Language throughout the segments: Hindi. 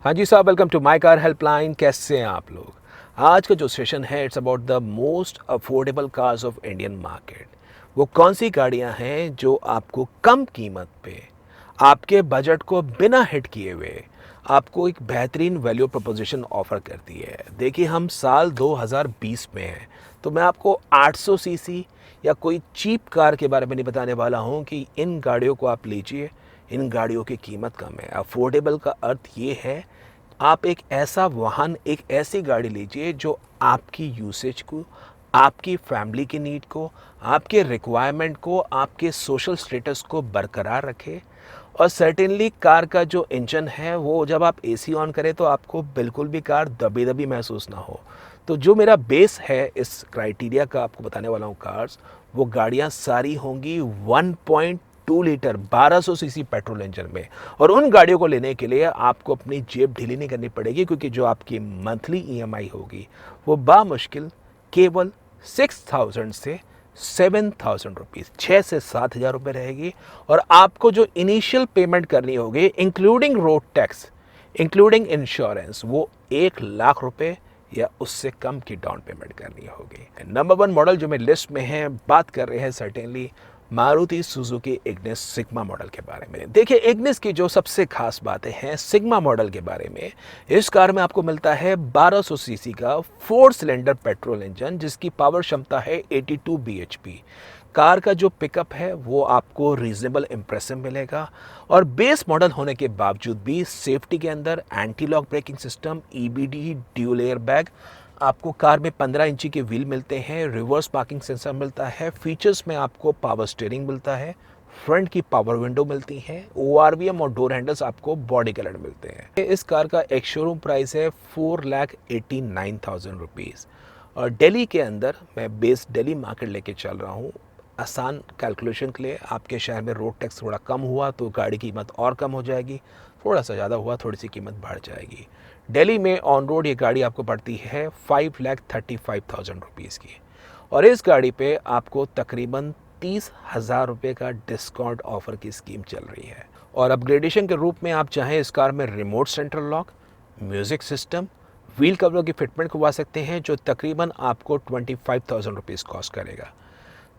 हाँ जी साहब, welcome to my car helpline. कैसे हैं आप लोग? आज का जो सेशन है it's about the most affordable cars of Indian market. वो कौन सी गाड़ियां हैं जो आपको कम कीमत पे आपके बजट को बिना हिट किए हुए आपको एक बेहतरीन वैल्यू प्रपोजिशन ऑफर करती है। देखिए, हम साल 2020 में हैं, तो मैं आपको 800 सीसी या कोई चीप कार के बारे में नहीं बताने वाला हूँ कि इन गाड़ियों को आप लीजिए, इन गाड़ियों की कीमत कम है। अफोर्डेबल का अर्थ ये है, आप एक ऐसा वाहन, एक ऐसी गाड़ी लीजिए जो आपकी यूसेज को, आपकी फैमिली की नीड को, आपके रिक्वायरमेंट को, आपके सोशल स्टेटस को बरकरार रखे। और सर्टेनली कार का जो इंजन है वो जब आप एसी ऑन करें तो आपको बिल्कुल भी कार दबी दबी महसूस ना हो। तो जो मेरा बेस है इस क्राइटेरिया का आपको बताने वाला हूँ कार्स, वो गाड़ियाँ सारी होंगी 1.2 लीटर 1200 सीसी पेट्रोल इंजन में। और उन गाड़ियों को लेने के लिए आपको अपनी जेब ढीली नहीं करनी पड़ेगी, क्योंकि जो आपकी मंथली ईएमआई होगी वो बामुश्किल केवल 6000 से 7000 रुपीज़, 6 से 7 हज़ार रुपये रहेगी। और आपको जो इनिशियल पेमेंट करनी होगी including road tax, including insurance, वो 1 लाख रुपये या उससे कम की डाउन पेमेंट करनी होगी। नंबर 1 मॉडल जो मेरी लिस्ट में है, बात कर रहे हैं certainly Maruti Suzuki Ignis sigma model के बारे में। देखिए, इग्निस की जो सबसे खास बातें हैं सिग्मा मॉडल के बारे में, इस कार में आपको मिलता है 1200 सीसी का 4 सिलेंडर पेट्रोल इंजन, जिसकी पावर क्षमता है 82 bhp। कार का जो पिकअप है वो आपको रीजनेबल इंप्रेसिव मिलेगा। और बेस मॉडल होने के बावजूद भी सेफ्टी के अंदर anti lock braking system, EBD, dual air bag, आपको कार में 15 इंची के व्हील मिलते हैं, रिवर्स पार्किंग सेंसर मिलता है, फीचर्स में आपको पावर स्टीयरिंग मिलता है, फ्रंट की पावर विंडो मिलती है, ओआरवीएम और डोर हैंडल्स आपको बॉडी कलर मिलते हैं। इस कार का एक शोरूम प्राइस है 4,89,000 रुपीज़। और दिल्ली के अंदर मैं बेस दिल्ली मार्केट लेके चल रहा हूँ। आसान कैलकुलेशन के लिए, आपके शहर में रोड टैक्स थोड़ा कम हुआ तो गाड़ी की कीमत और कम हो जाएगी, थोड़ा सा ज़्यादा हुआ थोड़ी सी कीमत बढ़ जाएगी। दिल्ली में ऑन रोड ये गाड़ी आपको पड़ती है 5,35,000 रुपीज़ की। और इस गाड़ी पे आपको तकरीबन 30,000 रुपये का डिस्काउंट ऑफर की स्कीम चल रही है। और अपग्रेडेशन के रूप में आप चाहें इस कार में remote central lock, music system, wheel कवरों की फिटमेंट करवा सकते हैं, जो तकरीबन आपको 25,000 रुपीज़ कॉस्ट करेगा।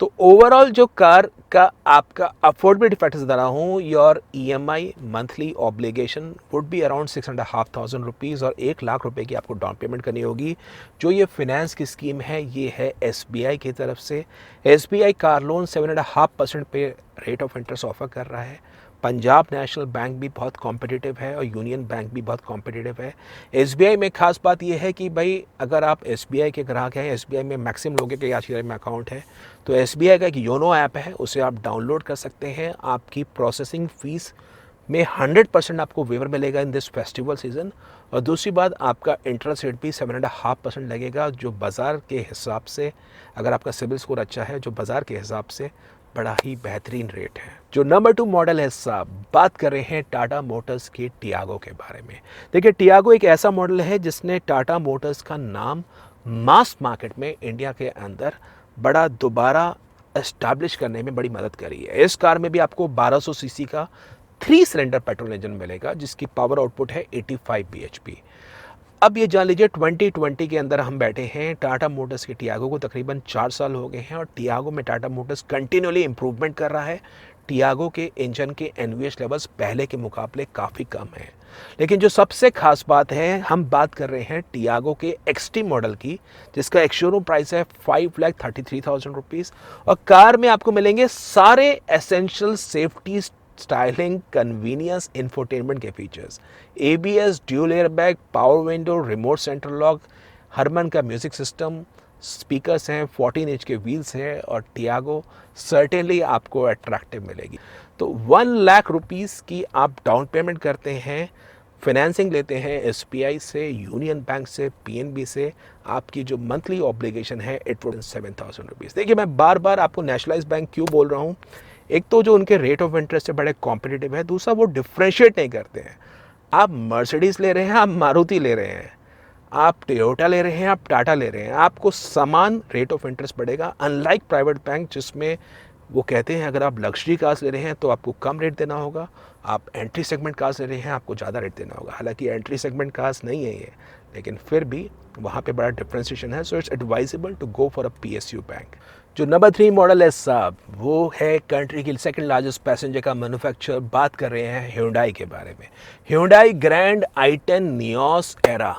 तो ओवरऑल जो कार का आपका अफोर्डेबिलिटी फैक्टर्स बता रहा हूँ, your EMI monthly obligation would be around 6,500 rupees और 1 लाख रुपए की आपको डाउन पेमेंट करनी होगी। जो ये फिनेंस की स्कीम है ये है एसबीआई की तरफ से। एसबीआई कार लोन 7.5% पे रेट ऑफ इंटरेस्ट ऑफर कर रहा है। पंजाब नेशनल बैंक भी बहुत कॉम्पिटिटिव है और यूनियन बैंक भी बहुत कॉम्पिटिटिव है। एसबीआई में खास बात यह है कि भाई, अगर आप एसबीआई के ग्राहक हैं, एसबीआई में मैक्सिमम लोगों के आज के में अकाउंट है, तो एसबीआई का एक योनो ऐप है, उसे आप डाउनलोड कर सकते हैं। आपकी प्रोसेसिंग फ़ीस में 100% आपको वेवर मिलेगा इन दिस फेस्टिवल सीज़न। और दूसरी बात, आपका इंटरेस्ट रेट भी 7.5% लगेगा, जो बाज़ार के हिसाब से, अगर आपका सिबिल स्कोर अच्छा है, जो बाज़ार के हिसाब से बड़ा ही बेहतरीन रेट है। जो नंबर 2 मॉडल है साहब, बात कर रहे हैं टाटा मोटर्स के टियागो के बारे में। देखिए, टियागो एक ऐसा मॉडल है जिसने टाटा मोटर्स का नाम मास मार्केट में इंडिया के अंदर बड़ा दोबारा एस्टैब्लिश करने में बड़ी मदद करी है। इस कार में भी आपको 1200 सीसी का 3 सिलेंडर पेट्रोल इंजन मिलेगा, जिसकी पावर आउटपुट है 85 bhp। अब ये जान लीजिए, 2020 के अंदर हम बैठे हैं। टाटा मोटर्स के टियागो को तकरीबन 4 साल हो गए हैं और टियागो में टाटा मोटर्स कंटिन्यूअली इंप्रूवमेंट कर रहा है। टियागो के इंजन के एनवीएच लेवल्स पहले के मुकाबले काफ़ी कम हैं। लेकिन जो सबसे खास बात है, हम बात कर रहे हैं टियागो के एक्सटी मॉडल की, जिसका एक शोरूम प्राइस है 5,33,000 रुपीज़। और कार में आपको मिलेंगे सारे essential safety, styling, convenience, infotainment के features, ABS, dual air bag, power window, remote central lock, Harman का म्यूज़िक सिस्टम, स्पीकर्स हैं, 14 इंच के व्हील्स हैं। और टियागो सर्टेनली आपको अट्रैक्टिव मिलेगी। तो 1 लाख रुपीज़ की आप डाउन पेमेंट करते हैं, फाइनेंसिंग लेते हैं एसबीआई से, यूनियन बैंक से, पीएनबी से, आपकी जो मंथली ऑब्लिगेशन है इट वुड 7,000 रुपीज़। देखिए, मैं बार बार आपको नेशनलाइज बैंक क्यों बोल रहा हूँ, एक तो जो उनके रेट ऑफ इंटरेस्ट है बड़े कॉम्पिटिटिव है, दूसरा वो डिफ्रेंशिएट नहीं करते हैं। आप मर्सिडीज़ ले रहे हैं, आप मारुति ले रहे हैं, आप टोयोटा ले रहे हैं, आप टाटा ले रहे हैं, आपको समान रेट ऑफ इंटरेस्ट बढ़ेगा। अनलाइक प्राइवेट बैंक जिसमें वो कहते हैं अगर आप लग्जरी कार्स ले रहे हैं तो आपको कम रेट देना होगा, आप एंट्री सेगमेंट कार्स ले रहे हैं आपको ज़्यादा रेट देना होगा। हालांकि एंट्री सेगमेंट कार्स नहीं है ये, लेकिन फिर भी वहाँ पे बड़ा डिफ्रेंसिएशन है। So it's advisable to go for a PSU bank. जो नंबर 3 मॉडल है साहब, वो है कंट्री की सेकंड लार्जेस्ट पैसेंजर का मैन्युफैक्चरर। बात कर रहे हैं Hyundai के बारे में। Hyundai grand i10 Nios Era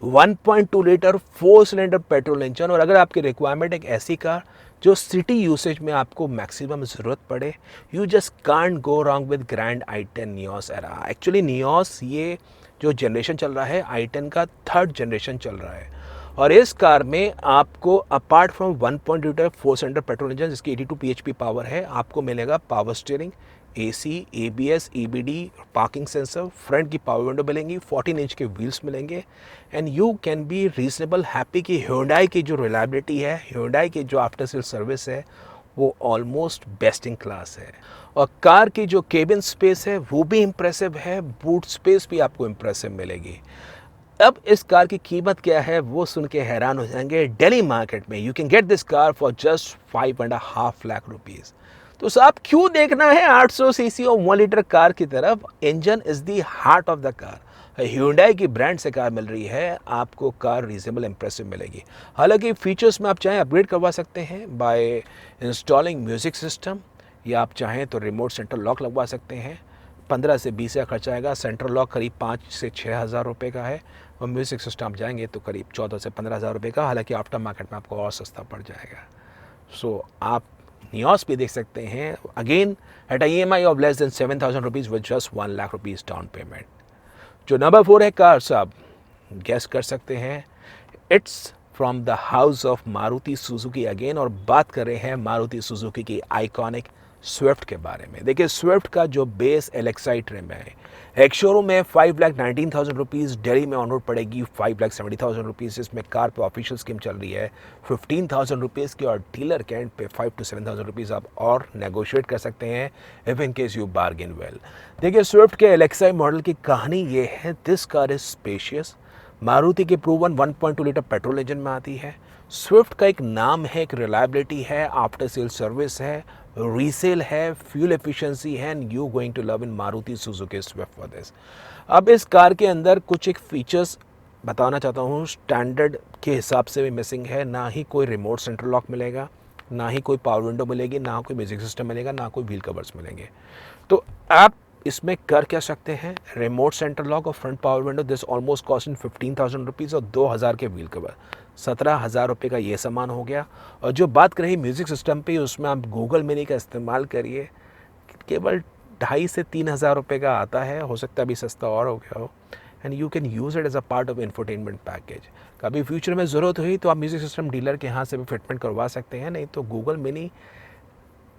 1.2 litre 4 cylinder petrol engine. और अगर आपकी रिक्वायरमेंट एक ऐसी कार जो सिटी यूसेज में आपको मैक्सिमम ज़रूरत पड़े, you just can't go wrong with grand i10 Nios era. Actually Nios ये जो जनरेशन चल रहा है i10 का 3rd जनरेशन चल रहा है। और इस कार में आपको apart from 1.2 litre 4 cylinder petrol engine जिसकी 82 bhp पावर है, आपको मिलेगा power steering, AC, ABS, EBD, parking sensor, front की पावर विंडो मिलेंगी, 14 इंच के व्हील्स मिलेंगे। And you can be reasonable happy कि Hyundai की जो रिलायबिलिटी है, Hyundai की जो आफ्टर सेल सर्विस है, वो ऑलमोस्ट बेस्ट इन क्लास है। और कार की जो केबिन स्पेस है वो भी इम्प्रेसिव है, बूट स्पेस भी आपको इम्प्रेसिव मिलेगी। अब इस कार की कीमत क्या है वो सुन के हैरान हो जाएंगे। दिल्ली मार्केट में you can get this car for just 5.5 lakh rupees. तो साहब क्यों देखना है 800 सीसी और 1 लीटर कार की तरफ? Engine is the heart of the car. Hyundai की ब्रांड से कार मिल रही है, आपको कार रीजनेबल इंप्रेसिव मिलेगी। हालांकि फीचर्स में आप चाहें अपग्रेड करवा सकते हैं बाय इंस्टॉलिंग म्यूजिक सिस्टम, या आप चाहें तो रिमोट सेंट्रल लॉक लगवा सकते हैं। 15 से 20 हज़ार खर्चा आएगा। सेंट्रल लॉक करीब 5 से 6 हज़ार रुपये का है, और म्यूजिक सिस्टम आप जाएंगे तो करीब 14 से 15 हज़ार रुपये का। हालांकि आफ्टर मार्केट में आपको और सस्ता पड़ जाएगा। सो आप नियोस भी देख सकते हैं, again at EMI of less than 7,000 rupees with just 1 lakh rupees down payment. जो नंबर 4 है कार साहब, गेस कर सकते हैं, it's from the house of Maruti Suzuki again. और बात कर रहे हैं मारुति सुजुकी की आइकॉनिक स्विफ्ट के बारे में। देखिए स्विफ्ट का जो बेस LXI ट्रिम है, एक शोरूम में 5,19,000 रुपीज़, दिल्ली में ऑन रोड पड़ेगी 5,70,000 रुपीज़। इसमें कार पे ऑफिशियल स्कीम चल रही है 15,000 रुपीज़ की, और डीलर के एंड पे 5 to 7,000 रुपीज़ आप और नेगोशिएट कर सकते हैं if in case you bargain well. देखिए स्विफ्ट के LXI मॉडल की कहानी ये है, this car is spacious. Maruti के प्रूवन 1.2 लीटर पेट्रोल इंजन में आती है। स्विफ्ट का एक नाम है, एक रिलायबिलिटी है, आफ्टर सेल सर्विस है, रीसेल है, फ्यूल एफिशिएंसी है, and you going to love in Maruti Suzuki Swift for this. अब इस कार के अंदर कुछ एक फीचर्स बताना चाहता हूँ, स्टैंडर्ड के हिसाब से भी मिसिंग है। ना ही कोई रिमोट सेंट्रल लॉक मिलेगा, ना ही कोई पावर विंडो मिलेगी, ना कोई म्यूजिक सिस्टम मिलेगा, ना कोई व्हील कवर्स मिलेंगे। तो आप इसमें कर क्या सकते हैं, रिमोट सेंटर लॉक और front power window, this almost cost in 15,000 rupees, और 2,000 के व्हील कवर, 17,000 रुपये का ये सामान हो गया। और जो बात करें म्यूज़िक सिस्टम पे, उसमें आप गूगल मिनी का इस्तेमाल करिए, केवल 2,500 से 3,000 रुपये का आता है, हो सकता है अभी सस्ता और हो गया हो। And you can use it as a part of infotainment package. कभी फ्यूचर में ज़रूरत हुई तो आप म्यूज़िक सिस्टम डीलर के यहाँ से भी फिटमेंट करवा सकते हैं, नहीं तो Google mini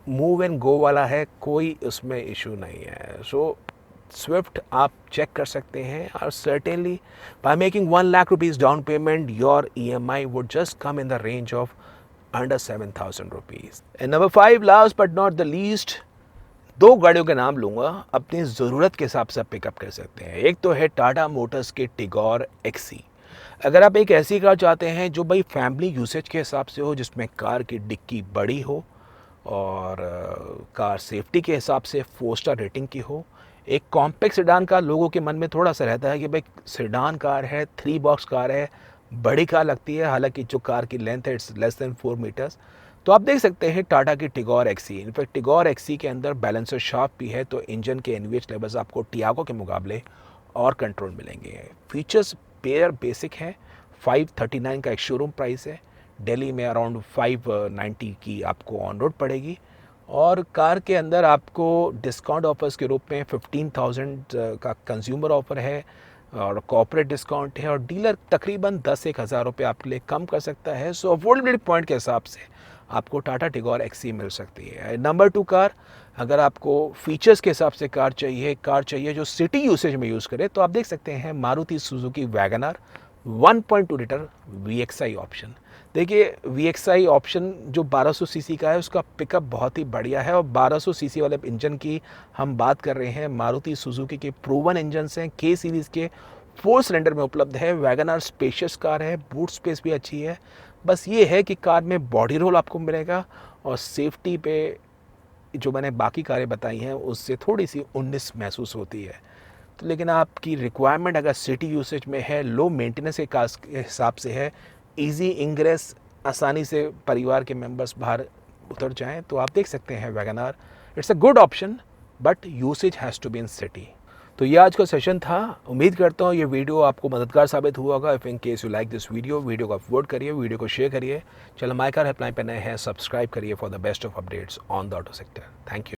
move and go वाला है, कोई उसमें इशू नहीं है। सो स्विफ्ट आप चेक कर सकते हैं, और certainly by making 1 lakh rupees down payment your EMI would just come in the range of under 7,000 rupees. And number 5 last but not the least, 2 गाड़ियों के नाम लूँगा, अपनी ज़रूरत के हिसाब से आप पिकअप कर सकते हैं। एक तो है टाटा मोटर्स के टिगोर XE। अगर आप एक ऐसी कार चाहते हैं जो भाई फैमिली यूसेज के हिसाब से हो, जिसमें कार की डिक्की बड़ी हो और कार सेफ्टी के हिसाब से 4 स्टार रेटिंग की हो, एक कॉम्पैक्ट सेडान कार, लोगों के मन में थोड़ा सा रहता है कि भाई सेडान कार है, 3 बॉक्स कार है, बड़ी कार लगती है, हालांकि जो कार की लेंथ है इट्स लेस देन 4 मीटर्स। तो आप देख सकते हैं टाटा की Tigor XE। In fact Tigor XE के अंदर बैलेंसर शाफ्ट भी है, तो इंजन के NVH लेवल्स आपको टियागो के मुकाबले और कंट्रोल मिलेंगे। फीचर्स पेयर बेसिक है, 539 का एक शोरूम प्राइस है, दिल्ली में अराउंड 590 की आपको ऑन रोड पड़ेगी। और कार के अंदर आपको डिस्काउंट ऑफर्स के रूप में 15,000 का कंज्यूमर ऑफर है, और कॉर्पोरेट डिस्काउंट है, और डीलर तकरीबन 10-1 हज़ार रुपये आपके लिए कम कर सकता है। सो अफोर्डेबिलिटी पॉइंट के हिसाब से आपको टाटा टिगोर XE मिल सकती है। नंबर 2 कार, अगर आपको फीचर्स के हिसाब से कार चाहिए जो सिटी यूसेज में यूज़ करे, तो आप देख सकते हैं Maruti Suzuki Wagner 1.2 litre VXI option. देखिए VXI ऑप्शन जो 1200 सीसी का है, उसका पिकअप बहुत ही बढ़िया है, और 1200 सीसी वाले इंजन की हम बात कर रहे हैं। मारुति सुजुकी के प्रूवन इंजन हैं, K सीरीज़ के 4 सिलेंडर में उपलब्ध है। वैगनर स्पेशियस कार है, बूट स्पेस भी अच्छी है। बस ये है कि कार में बॉडी रोल आपको मिलेगा, और सेफ्टी पे जो मैंने बाकी कारें बताई हैं उससे थोड़ी सी 19 महसूस होती है। तो लेकिन आपकी रिक्वायरमेंट अगर सिटी यूसेज में है, लो मेंटेनेंस के हिसाब से है, इजी इंग्रेस, आसानी से परिवार के मेंबर्स बाहर उतर जाएं, तो आप देख सकते हैं wagon R. It's a good option but usage has to be in city. तो ये आज का सेशन था। उम्मीद करता हूँ ये वीडियो आपको मददगार साबित हुआ होगा। If in case you like this video को फॉरवर्ड करिए, वीडियो को शेयर करिए। चलो माय कार हेल्पलाइन पर नए हैं, सब्सक्राइब करिए for the best of updates on the auto sector. Thank you.